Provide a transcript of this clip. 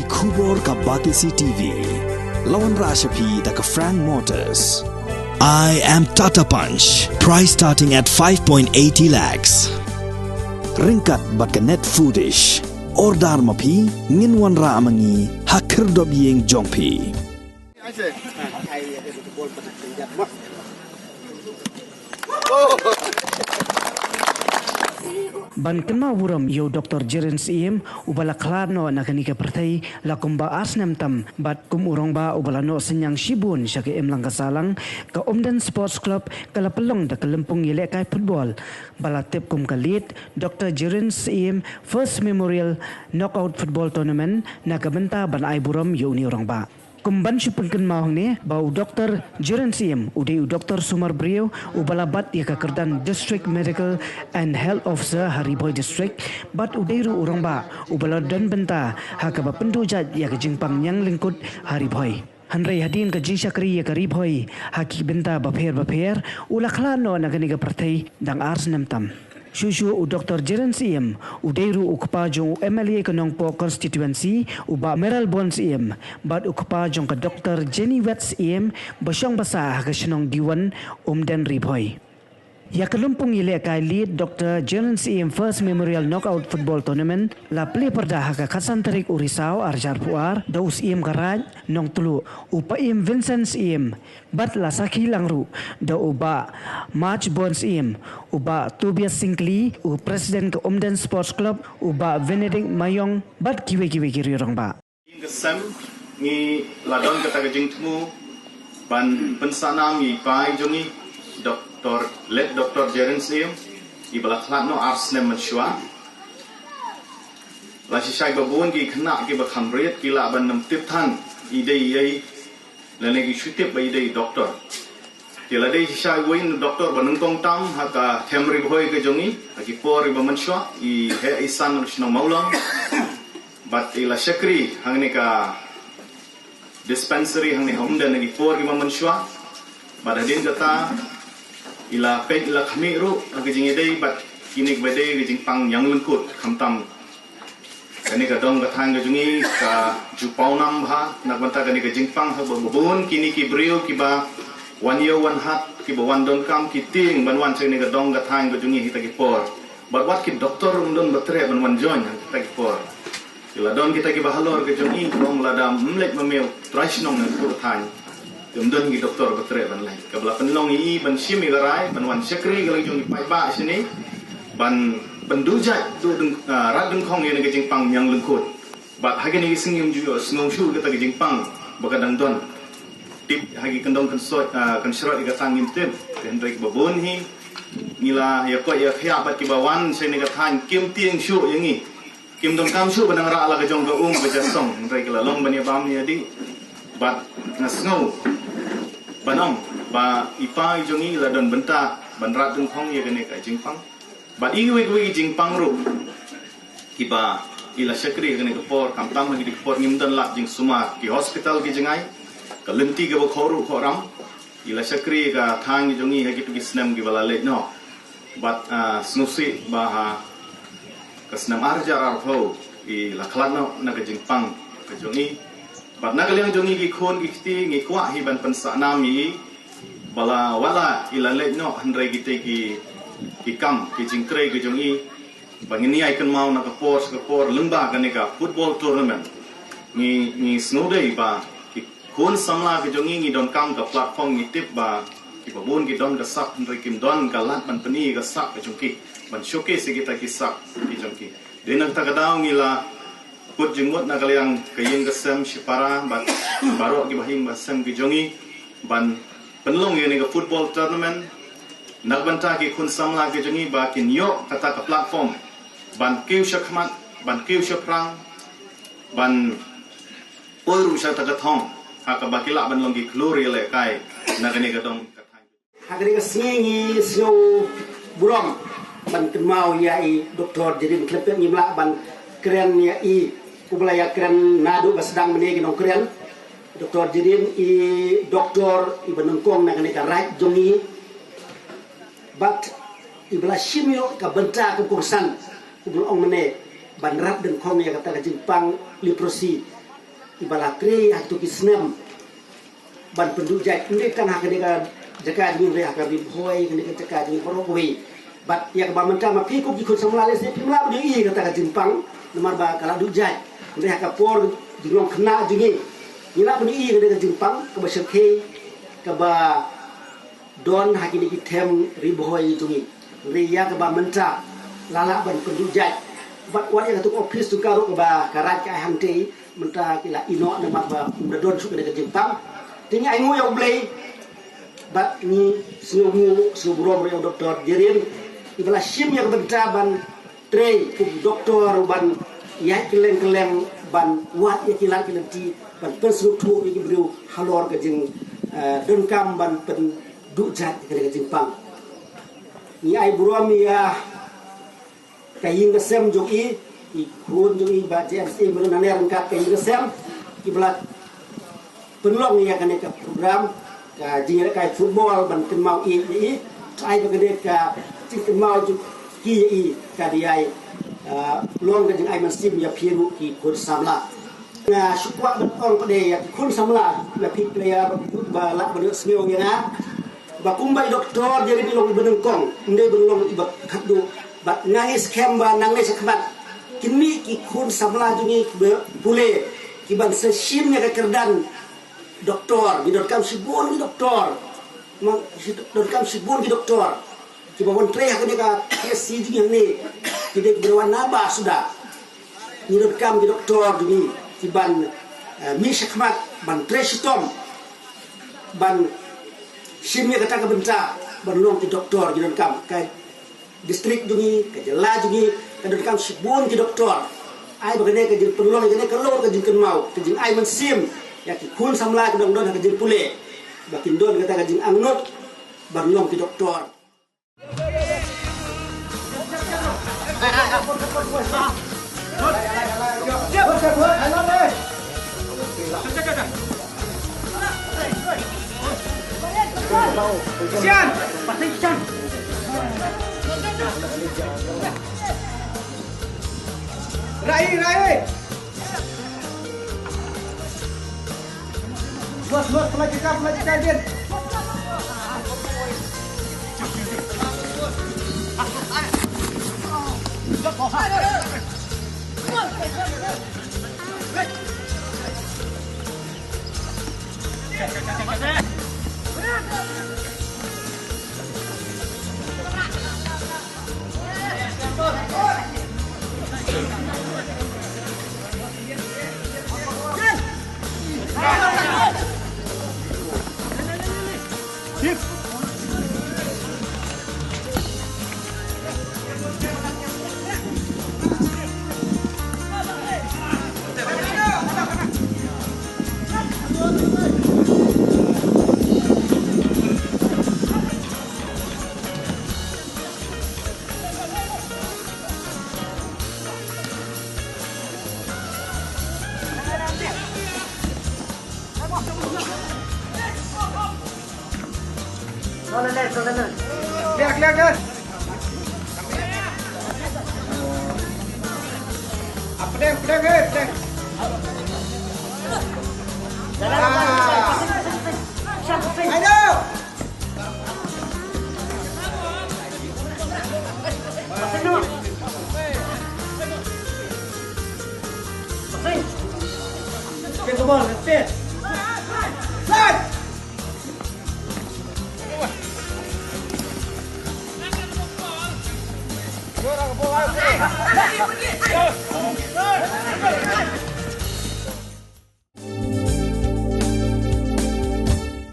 Kubor ka Batisi TV. Lawan Rashapi da ka Frank Motors. I am Tata Punch. Price starting at 5.80 lakhs. Ringkat bat ka net foodish. Ordar mapi nginwan ra amangi hakir dob yeng jongpi. Ban kena wuram yo Dr. Jiren Siem ubala klarno na kanika pertai la kumba asnam tam bat kum urong ba ubala no senyang shibun syake em lang kasalang ka Omden Sports Club kala pelong da kelempung yele kai football bala tip kum kalit Dr. Jiren Siem First Memorial Knockout Football Tournament na kabenta ban ai buram yo ni urong ba. Kumban syupunkan mahong ni bau Dr. Jiren Siem udai Dr. Sumar Brio ubalabat ia kakerdan District Medical and Health Officer Hariboy District bat udai ru urang ba ubaladan benta hakaba pendujat ia kejingpang yang lingkut Hariboy. Hanrei hadin ka jing syakri ya Hariboy haki benta baper ulaklano na kaniga partai dang ars nemtam. Shushu u Dr. Jiren Siem udairu ukpa jong MLA kanong po constituency uba Meral Bon Siem bat ukpa jong ka Dr. Jenny Wet Siem basyong basa hakasinong diwan Omden Riboy. Ya kelumpung ile kai lead Dr. Jiren Siem First Memorial Knockout Football Tournament la play perda haka kasan tarik urisau arjar puar daus iem garaj nong tulu upa iem Vincent Siem bat la saki langru da uba March Bon Siem uba Tobias Singli u President ke Omden Sports Club uba Benedict Mayong bat kiwe kiri orang ba. Kesem ni ladon kata kejing temu ban pensana mi pai jongi Dr. Jiren Siem ibala khatno arsnem mensyua la sisai babun ki khna ki bakham riat ki la ban nam tip than idei yei la ne ki chutip bai dei doctor ki la dei sisai win doctor banung tong tam haka themri bhoi ke jongi ki por ba mensyua I he isan shno maulong bat ila shakri hangne ka dispensary hangne Omden ki por ki ba mensyua badadin kata ila pek ila kami ru agajing edai bat kinik badai agajing pang yang lengkut kamtam kani ka dong gathang gajungi ka jupau nam bha nak banta kani ka jingpang ha babun kini ki brio ki ba 1 year 1 hat ki ba 1 don kam ki ting ban wan chani ka dong gathang gajungi hita ki por bat wat ki doktor don batre ban wan join hita ki por ila don kita ki bahalor gajungi dong ladam mlek mamel trashnong na ku thang Umdon ki doktor batre ban lai kabla penlong I ban simi garai ban wan sekri galang jong pai ba sini ban pendujat tu rat deng khong ye ngajing pang yang lengkut bat hagi ni singim ju snong shu kata ngajing pang bakadang don tip hagi kendong kensot kensrot ga tangim tip hendrik babon hi nila ya ko ya khia bat ki bawan sini ga than kim tieng shu yangi kim dong kam shu banang ra ala ga jong ga ga jasong hendrik la long ban ya bam ni adi bat ngasngau banong ba ipai jongi la don benta banrat dung khong ye gane ka jingpang ba iwi jingpang ru kiba ila sekri gane ko por kamtam gi por ngimdan la jing suma ki hospital gi jingai ka lenti ge bo khoru khoram ila sekri ga thang gi jongi he gi tu snam gi bala le no bat snusi ba ha ka snam arja ar ho ila khladno na ga jingpang ka jongi bat nagalang jongi ki khon ki ti ngi kwa hi ban pansa nami bala wala ila le no handrai ki te ki kam ki jingkre ki jongi bangini ai kan mau na ka por lengba ka ne ka football tournament ngi snowday ba ki khon samla ki jongi ngi don kam ka platform ngi tip ba ki babon ki don ka sak handrai kim don ka lat ban pani ka sak ka jongi ban showcase kita ki sak ki jongi denang ta ka daw ngi la put jenggot na kaliang kayeng kesem sipara bat baro ki bahing basem ki jongi ban penlong ye ga football tournament nak banta ki khun samla ki jongi ba kin yo kata ka platform ban kiu shakmat ban kiu shaprang ban oiru sha ta ka thong ha ka bakila ban long ki glory le kai na kani ka dong hagri ka singi sio burom ban kemau ya I Dr. Jiren klepek ngimla ban keren ya I kubelaya keren nadu basdang menegi nong keren Dr. Jiren I doktor I benengkong nak ka right jongi but I bela simio ka benta ke kursan kubel ong mene ban rat deng khong ya kata ka jingpang leprosi ibalakri hatu kisnem ban penduduk jai ini kan hak dia jaga jing re hak bi boy kan dia jaga jing porokwi bat ya ba mentah ma pi ku jikun samla le se pimla bi i kata ka jimpang nomor ba kala du jai dia hak por jingong kena jingi ila bi i kan dia jimpang ke ba serke ke ba don hak dia tem riboy tungi re ya ke ba mentah lala ban penduduk jai bat wa ya tu office tu karo ke ba karat ka hante mentah kila ino nomor ba don su ke dia jimpang tinggal ingu yang beli, bat ni sebelum yang doktor Jerin, ibalah sim yang bentaban tray doktor ban ya keleng ban wat ya kilat kelenti ban pensutu yang beriu halor ke jeng dengkam ban pen dujat ke jeng pang. Ni ai burom ya kayin kesem jogi ikun jogi ba JMC mengenai rangkat kayin kesem ibalah penlong ya kan ke program ka jingle kai football ban kenmau i ai ba gede ka jing kenmau ju ki ka diai long ke jing ai masim ya piru ki kun samla na sukwa ban ong pade ya kun samla la pi player ba la ba sneo ya na ba kumbai doktor jadi bilong benengkong ndai benlong ibak khadu ba nangis kemba nangis khmat kini ki kun samla ju ni pule ki ban sesim ya ka kerdan doktor, bidokam sibun ki doktor, bidokam sibun ki doktor. Kita bawa tray hak dia ka kesi juga ni, kita berwarna naba sudah. Bidokam ki doktor ni, kiban misakmat ban tray sitom, ban simnya kata kebenca, ban long ki doktor bidokam kai distrik jungi, kai jela jungi, kai bidokam sibun ki doktor. Ai bagane ka jin perlong ka kelor ka jin kenmau, ka jin ai man sim. Ya ki kun samla ke dong don ka jin pule bakin don kata ka jin angnot barlong ki doktor Sian, pasti Sian. Rai. Luas pelajaran dia. Lihat. Pedang. Ayo. Get the ball, let's fit. Slide. Go,